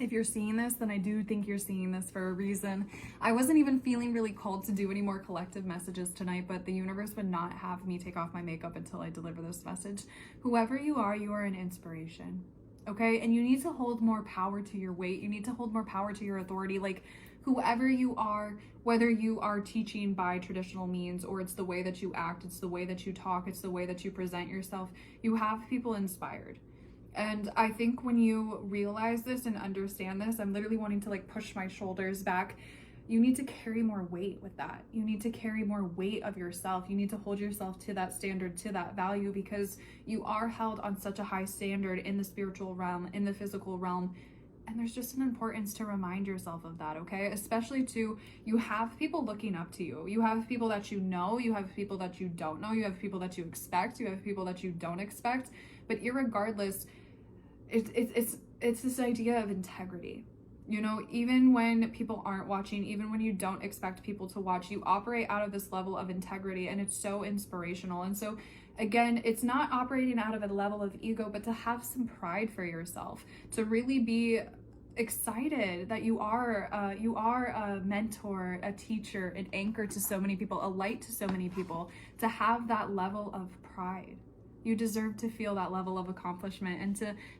If you're seeing this, then I do think you're seeing this for a reason. I wasn't even feeling really called to do any more collective messages tonight, but the universe would not have me take off my makeup until I deliver this message. Whoever you are an inspiration, okay? And you need to hold more power to your weight. You need to hold more power to your authority. Like, whoever you are, whether you are teaching by traditional means or it's the way that you act, it's the way that you talk, it's the way that you present yourself, you have people inspired. And I think when you realize this and understand this, I'm literally wanting to like push my shoulders back. You need to carry more weight with that. You need to carry more weight of yourself. You need to hold yourself to that standard, to that value, because you are held on such a high standard in the spiritual realm, in the physical realm. And there's just an importance to remind yourself of that, okay? Especially you have people looking up to you. You have people that you know, you have people that you don't know, you have people that you expect, you have people that you don't expect. But irregardless, it's this idea of integrity. You know, even when people aren't watching, even when you don't expect people to watch, you operate out of this level of integrity, and it's so inspirational. And so again, it's not operating out of a level of ego, but to have some pride for yourself, to really be excited that you are a mentor, a teacher, an anchor to so many people, a light to so many people, to have that level of pride. You deserve to feel that level of accomplishment and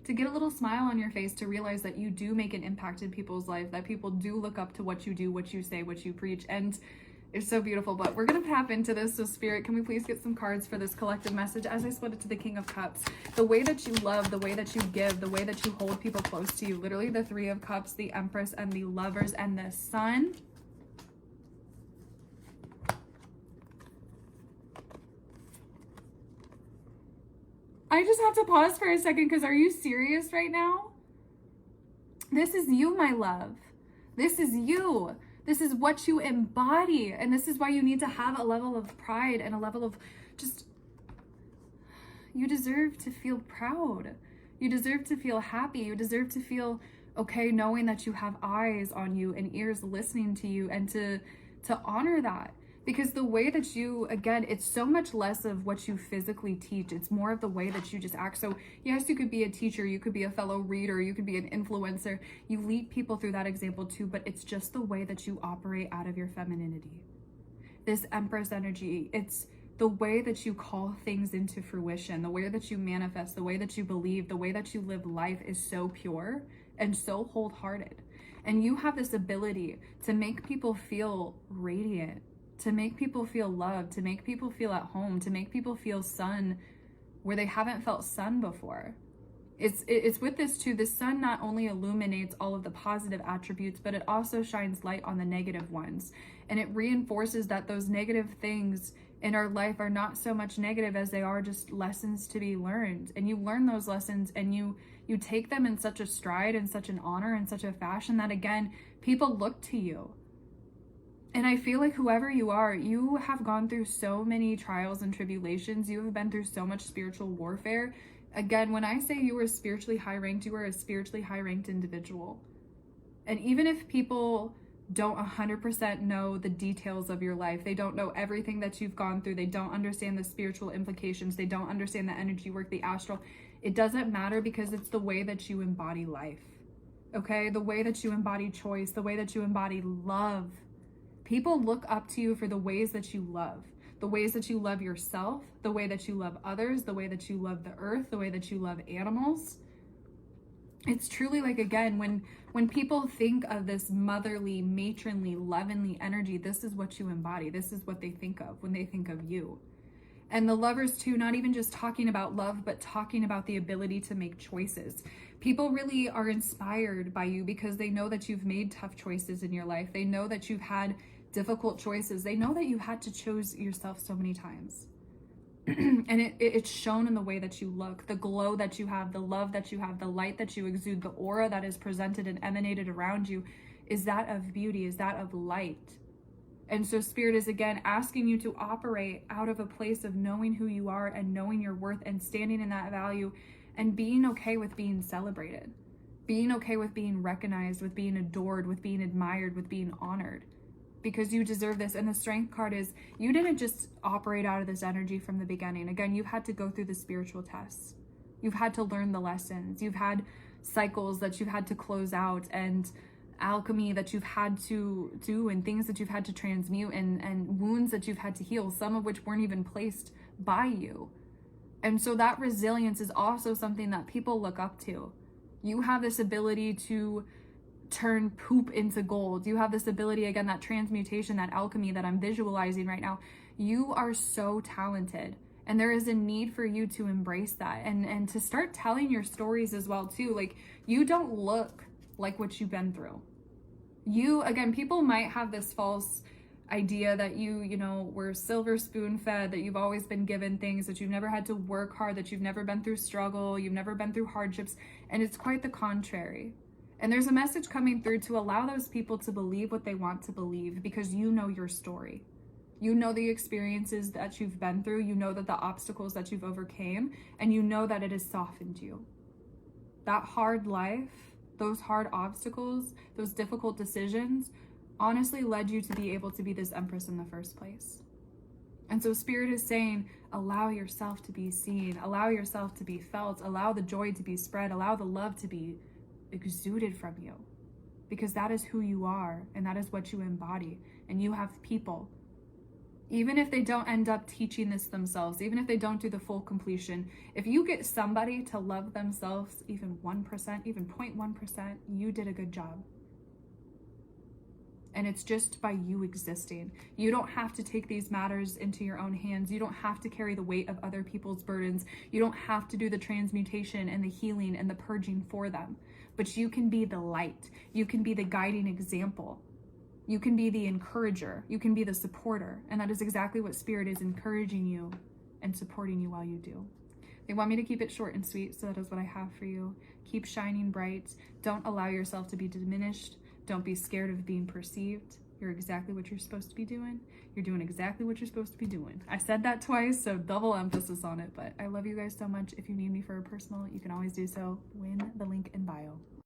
to get a little smile on your face, to realize that you do make an impact in people's lives, that people do look up to what you do, what you say, what you preach. And it's so beautiful. But we're going to tap into this. So Spirit, can we please get some cards for this collective message as I split it to the King of Cups? The way that you love, the way that you give, the way that you hold people close to you. Literally the Three of Cups, the Empress, and the Lovers, and the Sun. I just have to pause for a second, because are you serious right now? This is you, my love. This is you. This is what you embody. And this is why you need to have a level of pride and a level of just, you deserve to feel proud. You deserve to feel happy. You deserve to feel okay knowing that you have eyes on you and ears listening to you, and to honor that. Because the way that you, again, it's so much less of what you physically teach. It's more of the way that you just act. So yes, you could be a teacher, you could be a fellow reader, you could be an influencer. You lead people through that example too, but it's just the way that you operate out of your femininity. This Empress energy, it's the way that you call things into fruition, the way that you manifest, the way that you believe, the way that you live life is so pure and so wholehearted. And you have this ability to make people feel radiant, to make people feel loved, to make people feel at home, to make people feel sun where they haven't felt sun before. It's with this too. The sun not only illuminates all of the positive attributes, but it also shines light on the negative ones. And it reinforces that those negative things in our life are not so much negative as they are just lessons to be learned. And you learn those lessons and you take them in such a stride and such an honor and such a fashion that, again, people look to you. And I feel like whoever you are, you have gone through so many trials and tribulations. You have been through so much spiritual warfare. Again, when I say you are spiritually high ranked, you are a spiritually high ranked individual. And even if people don't 100% know the details of your life, they don't know everything that you've gone through, they don't understand the spiritual implications, they don't understand the energy work, the astral, it doesn't matter, because it's the way that you embody life. Okay? The way that you embody choice, the way that you embody love. People look up to you for the ways that you love, the ways that you love yourself, the way that you love others, the way that you love the earth, the way that you love animals. It's truly like, again, when people think of this motherly, matronly, lovingly energy, this is what you embody. This is what they think of when they think of you. And the Lovers too, not even just talking about love, but talking about the ability to make choices. People really are inspired by you because they know that you've made tough choices in your life. They know that you've had difficult choices. They know that you had to choose yourself so many times. And it's shown in the way that you look, the glow that you have, the love that you have, the light that you exude, the aura that is presented and emanated around you is that of beauty, is that of light. And so Spirit is, again, asking you to operate out of a place of knowing who you are and knowing your worth and standing in that value and being okay with being celebrated, being okay with being recognized, with being adored, with being admired, with being honored. Because you deserve this. And the Strength card is, you didn't just operate out of this energy from the beginning. Again, you've had to go through the spiritual tests. You've had to learn the lessons. You've had cycles that you've had to close out, and alchemy that you've had to do, and things that you've had to transmute, and wounds that you've had to heal, some of which weren't even placed by you. And so that resilience is also something that people look up to. You have this ability to turn poop into gold. You have this ability, again, that transmutation, that alchemy that I'm visualizing right now. You are so talented. And there is a need for you to embrace that and to start telling your stories as well too. Like, you don't look like what you've been through. You, again, people might have this false idea that you know, were silver spoon fed, that you've always been given things, that you've never had to work hard, that you've never been through struggle, you've never been through hardships. And it's quite the contrary. And there's a message coming through to allow those people to believe what they want to believe, because you know your story. You know the experiences that you've been through. You know that the obstacles that you've overcame, and you know that it has softened you. That hard life, those hard obstacles, those difficult decisions, honestly led you to be able to be this empress in the first place. And so Spirit is saying, allow yourself to be seen, allow yourself to be felt, allow the joy to be spread, allow the love to be exuded from you, because that is who you are, and that is what you embody. And you have people, even if they don't end up teaching this themselves, even if they don't do the full completion, if you get somebody to love themselves even 1%, even 0.1%, you did a good job. And it's just by you existing. You don't have to take these matters into your own hands. You don't have to carry the weight of other people's burdens. You don't have to do the transmutation and the healing and the purging for them. But you can be the light. You can be the guiding example. You can be the encourager. You can be the supporter. And that is exactly what Spirit is encouraging you and supporting you while you do. They want me to keep it short and sweet, so that is what I have for you. Keep shining bright. Don't allow yourself to be diminished. Don't be scared of being perceived. You're exactly what you're supposed to be doing. You're doing exactly what you're supposed to be doing. I said that twice, so double emphasis on it. But I love you guys so much. If you need me for a personal, you can always do so. Win the link in bio.